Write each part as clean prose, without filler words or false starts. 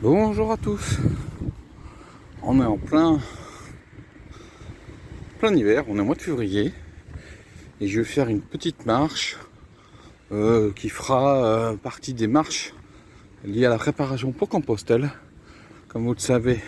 Bonjour à tous. On est en plein hiver, on est au mois de février et je vais faire une petite marche qui fera partie des marches liées à la préparation pour Compostelle. Comme vous le savez,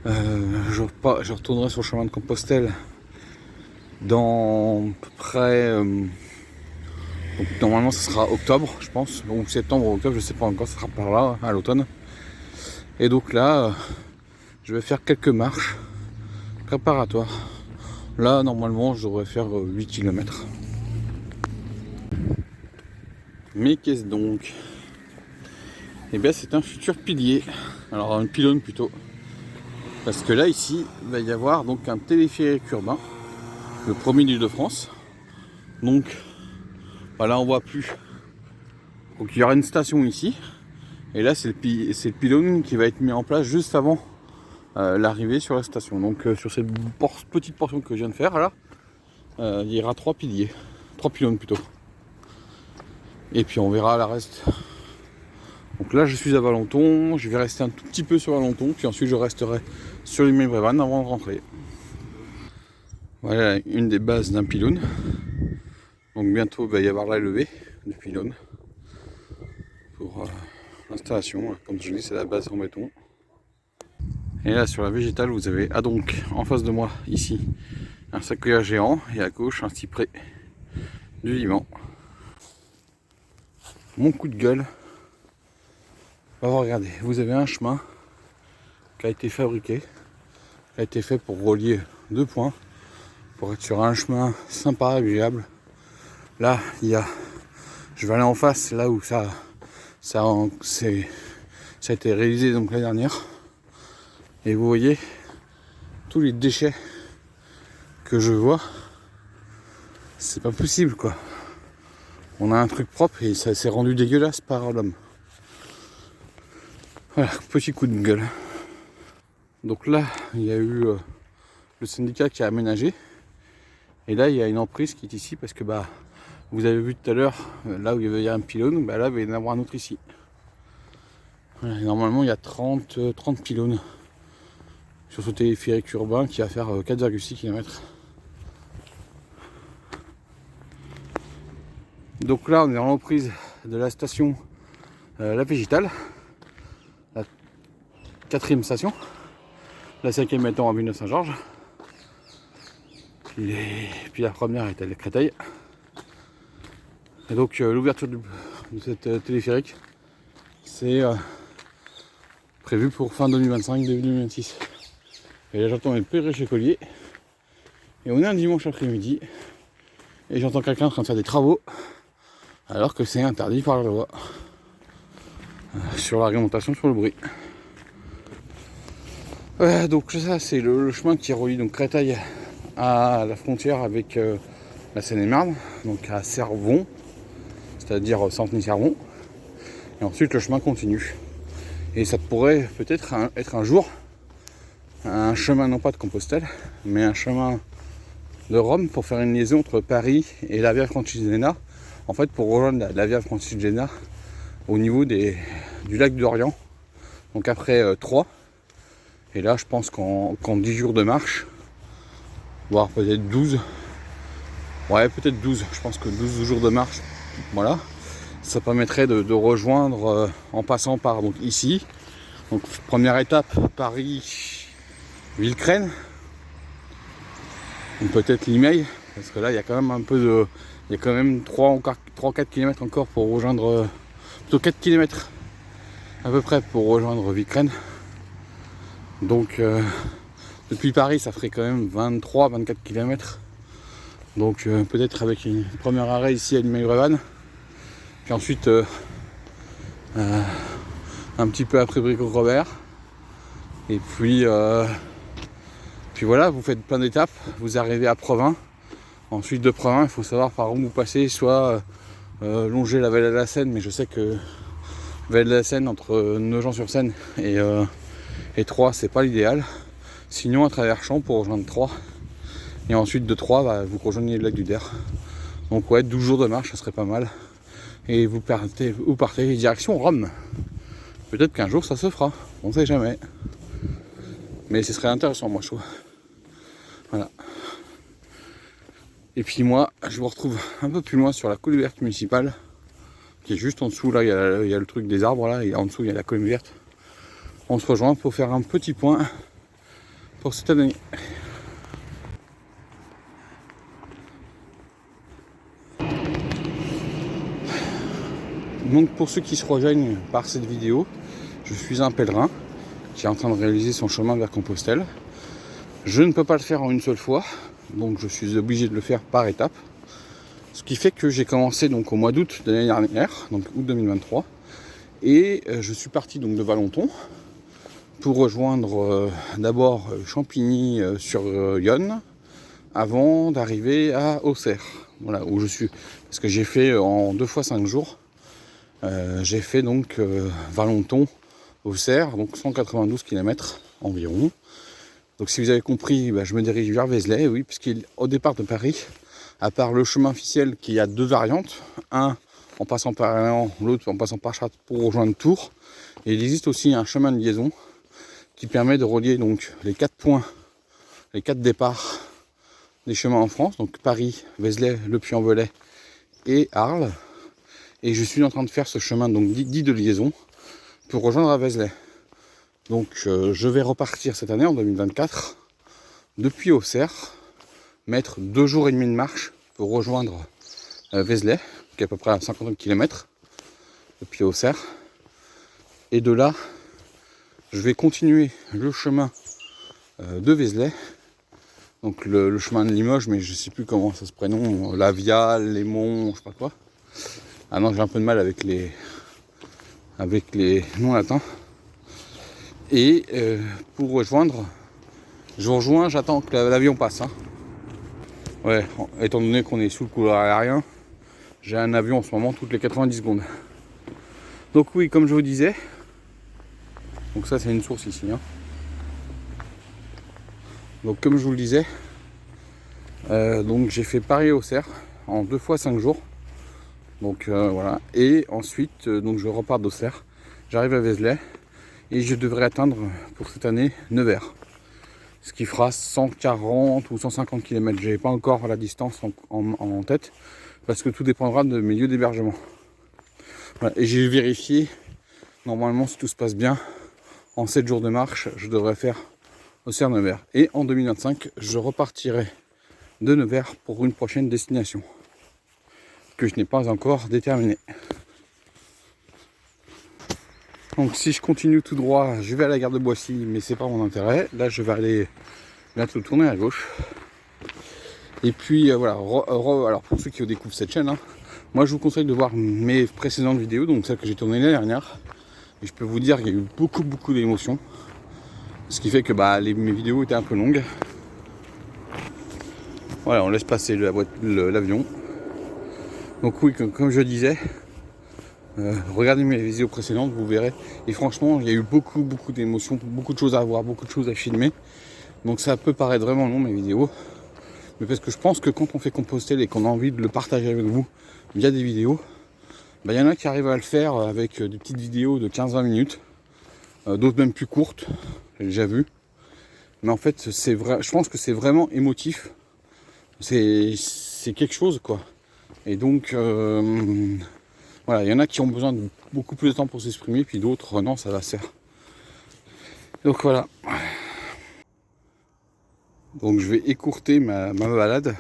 je retournerai sur le chemin de Compostelle dans à peu près donc normalement ça sera octobre je pense, ou septembre ou octobre, je sais pas encore, ça sera par là à l'automne. Et donc là je vais faire quelques marches préparatoires. Là normalement je devrais faire 8 km. Mais qu'est-ce donc? Eh bien c'est un futur pilier, alors un pylône plutôt. Parce que là ici il va y avoir donc un téléphérique urbain, le premier d'Île-de-France. Donc là on voit plus. Donc il y aura une station ici. Et là c'est le pylône qui va être mis en place juste avant l'arrivée sur la station. Donc sur cette petite portion que je viens de faire là, il y aura 3 piliers. 3 pylônes plutôt. Et puis on verra la reste. Donc là je suis à Valenton, je vais rester un tout petit peu sur Valenton, puis ensuite je resterai sur Limay-Brévannes avant de rentrer. Voilà une des bases d'un pylône. Donc bientôt il va y avoir la levée du pylône pour l'installation. Comme je dis, c'est la base en béton. Et là sur la végétale vous avez donc en face de moi ici un séquoia géant et à gauche un cyprès du Liban. Mon coup de gueule. Regardez, vous avez un chemin qui a été fabriqué, qui a été fait pour relier deux points, pour être sur un chemin sympa, agréable. Là, je vais aller en face, là où ça a été réalisé donc l'année dernière. Et vous voyez tous les déchets que je vois, c'est pas possible quoi. On a un truc propre et ça s'est rendu dégueulasse par l'homme. Voilà, petit coup de gueule. Donc là, il y a eu le syndicat qui a aménagé. Et là, il y a une emprise qui est ici parce que vous avez vu tout à l'heure, là où il y avait un pylône, là il va y en avoir un autre ici. Voilà, normalement, il y a 30 pylônes sur ce téléphérique urbain qui va faire 4,6 km. Donc là, on est en emprise de la station La Végétale, la 4e station, la 5e étant à Villeneuve-Saint-Georges, puis la première est à Créteil. Et donc l'ouverture de cette téléphérique, c'est prévu pour fin 2025, début 2026. Et là j'entends mes périches colliers, et on est un dimanche après-midi, et j'entends quelqu'un en train de faire des travaux, alors que c'est interdit par la loi, sur la réglementation sur le bruit. Donc ça c'est le chemin qui relie donc Créteil à la frontière avec la Seine-et-Marne, donc à Cervon, c'est-à-dire Centeny-Cervon. Et ensuite le chemin continue. Et ça pourrait peut-être être un jour un chemin non pas de Compostelle, mais un chemin de Rome pour faire une liaison entre Paris et la Via Francigena. En fait, pour rejoindre la Via Francigena au niveau du lac d'Orient, donc après Troyes. Et là, je pense qu'en 10 jours de marche, voire peut-être 12, peut-être 12, je pense que 12 jours de marche, voilà, ça permettrait de rejoindre en passant par donc ici. Donc première étape, Paris-Villecreine, ou peut-être Limay, parce que là il y a quand même il y a quand même 3-4 km encore pour rejoindre, plutôt 4 km à peu près pour rejoindre Villecreine. Donc depuis Paris ça ferait quand même 23-24 km. Donc peut-être avec une première arrêt ici à Limay-Brévannes, puis ensuite un petit peu après Brico-Robert, et puis voilà, vous faites plein d'étapes, vous arrivez à Provins. Ensuite de Provins, il faut savoir par où vous passez, soit longer la vallée de la Seine, mais je sais que vallée de la Seine entre Nogent-sur-Seine et Troyes, c'est pas l'idéal. Sinon à travers Champs pour rejoindre Troyes. Et ensuite de Troyes, vous rejoignez le lac du Der. Donc 12 jours de marche, ça serait pas mal. Et vous partez direction Rome. Peut-être qu'un jour ça se fera, on ne sait jamais. Mais ce serait intéressant, moi je trouve. Voilà. Et puis moi, je vous retrouve un peu plus loin sur la colline verte municipale, qui est juste en dessous. Là, il y a le truc des arbres là, et en dessous il y a la colline verte. On se rejoint pour faire un petit point pour cette année. Donc pour ceux qui se rejoignent par cette vidéo, je suis un pèlerin qui est en train de réaliser son chemin vers Compostelle. Je ne peux pas le faire en une seule fois, donc je suis obligé de le faire par étapes. Ce qui fait que j'ai commencé donc au mois d'août de l'année dernière, donc août 2023, et je suis parti donc de Valenton pour rejoindre d'abord Champigny sur Yonne, avant d'arriver à Auxerre, voilà où je suis. Parce que j'ai fait en 2 fois 5 jours. J'ai fait donc Valenton, Auxerre, donc 192 km environ. Donc si vous avez compris, je me dirige vers Vézelay, oui, puisqu'au départ de Paris, à part le chemin officiel qui a 2 variantes, un en passant par Orléans, l'autre en passant par Chartres pour rejoindre Tours, et il existe aussi un chemin de liaison qui permet de relier donc les 4 points, les 4 départs des chemins en France, donc Paris, Vézelay, Le Puy-en-Velay et Arles. Et je suis en train de faire ce chemin donc dit de liaison pour rejoindre à Vézelay. Donc je vais repartir cette année en 2024 depuis Auxerre, mettre 2 jours et demi de marche pour rejoindre Vézelay, qui est à peu près à 50 km depuis Auxerre. Et de là, je vais continuer le chemin de Vézelay, donc le chemin de Limoges, mais je ne sais plus comment ça se prénomme, la Via, les monts, je sais pas quoi. Ah non, j'ai un peu de mal avec les noms latins. Et pour rejoindre, je vous rejoins, j'attends que l'avion passe. Hein. Ouais, étant donné qu'on est sous le couloir aérien, j'ai un avion en ce moment toutes les 90 secondes. Donc oui, comme je vous disais, donc ça c'est une source ici. Hein. Donc comme je vous le disais, donc j'ai fait Paris-Auxerre en 2 fois 5 jours. Donc voilà, et ensuite donc je repars d'Auxerre, j'arrive à Vézelay et je devrais atteindre pour cette année Nevers, ce qui fera 140 ou 150 km. J'ai pas encore la distance en tête parce que tout dépendra de mes lieux d'hébergement. Voilà. Et j'ai vérifié, normalement si tout se passe bien, en 7 jours de marche, je devrais faire Auxerre-Nevers. Et en 2025, je repartirai de Nevers pour une prochaine destination que je n'ai pas encore déterminé. Donc si je continue tout droit, je vais à la gare de Boissy, mais c'est pas mon intérêt. Là je vais aller bientôt tourner à gauche. Et puis voilà, alors pour ceux qui découvrent cette chaîne, hein, moi je vous conseille de voir mes précédentes vidéos, donc celles que j'ai tournées l'année dernière. Et je peux vous dire qu'il y a eu beaucoup d'émotions. Ce qui fait que mes vidéos étaient un peu longues. Voilà, on laisse passer l'avion. Donc oui, comme je disais, regardez mes vidéos précédentes, vous verrez. Et franchement, il y a eu beaucoup d'émotions, beaucoup de choses à voir, beaucoup de choses à filmer. Donc ça peut paraître vraiment long mes vidéos. Mais parce que je pense que quand on fait Compostelle et qu'on a envie de le partager avec vous via des vidéos, il y en a qui arrivent à le faire avec des petites vidéos de 15-20 minutes. D'autres même plus courtes, j'ai déjà vu. Mais en fait, c'est vrai, je pense que c'est vraiment émotif. C'est quelque chose quoi. Et donc voilà, il y en a qui ont besoin de beaucoup plus de temps pour s'exprimer, puis d'autres non, ça va se faire. Donc voilà. Donc je vais écourter ma balade,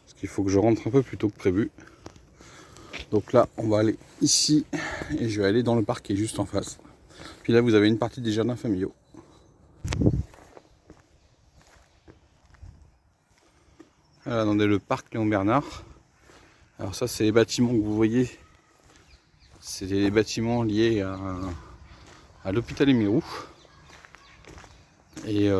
parce qu'il faut que je rentre un peu plus tôt que prévu. Donc là, on va aller ici, et je vais aller dans le parc qui est juste en face. Puis là, vous avez une partie des jardins familiaux. Voilà, dans le parc Léon Bernard. Alors ça, c'est les bâtiments que vous voyez. C'est des bâtiments liés à l'hôpital Émirou. Et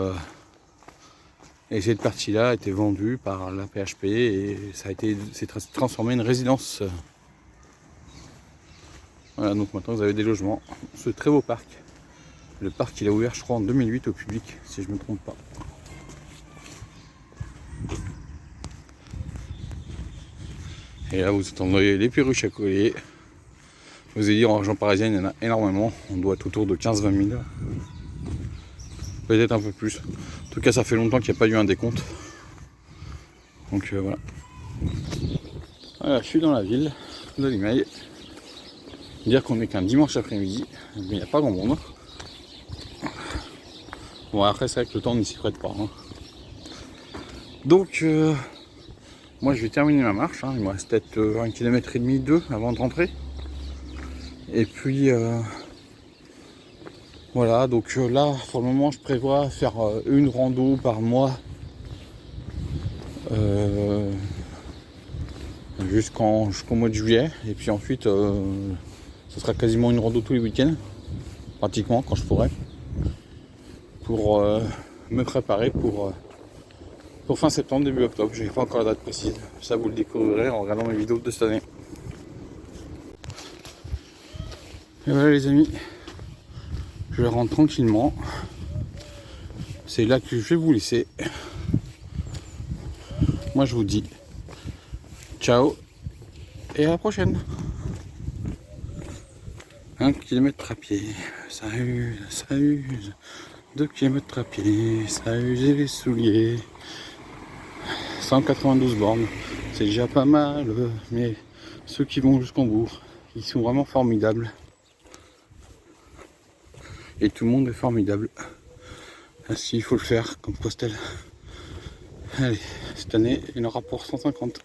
cette partie-là a été vendue par la PHP et ça s'est transformé en une résidence. Voilà, donc maintenant vous avez des logements. Ce très beau parc. Le parc il a ouvert je crois en 2008 au public, si je ne me trompe pas. Et là vous entendez les perruches à collier. Vous allez dire en région parisienne, il y en a énormément. On doit être autour de 15-20 000. Peut-être un peu plus. En tout cas, ça fait longtemps qu'il n'y a pas eu un décompte. Donc voilà. Voilà, je suis dans la ville de Limeil. Dire qu'on n'est qu'un dimanche après-midi, mais il n'y a pas grand monde. Bon, après, c'est vrai que le temps ne s'y prête pas. Hein. Donc, moi, je vais terminer ma marche. Hein. Il me reste peut-être 1,5 km, 2 avant de rentrer. Et puis, voilà. Donc là, pour le moment, je prévois faire une rando par mois. Jusqu'au mois de juillet. Et puis ensuite, ce sera quasiment une rando tous les week-ends. Pratiquement, quand je pourrai. Pour me préparer pour fin septembre, début octobre. Je n'ai pas encore la date précise. Ça, vous le découvrirez en regardant mes vidéos de cette année. Et voilà les amis. Je rentre tranquillement. C'est là que je vais vous laisser. Moi, je vous dis ciao et à la prochaine. 1 km à pied, ça use, ça use. 2 km à pied, ça use les souliers. 192 bornes, c'est déjà pas mal, mais ceux qui vont jusqu'en bout, ils sont vraiment formidables. Et tout le monde est formidable. Ainsi, il faut le faire comme Postel. Allez, cette année, il y en aura pour 150.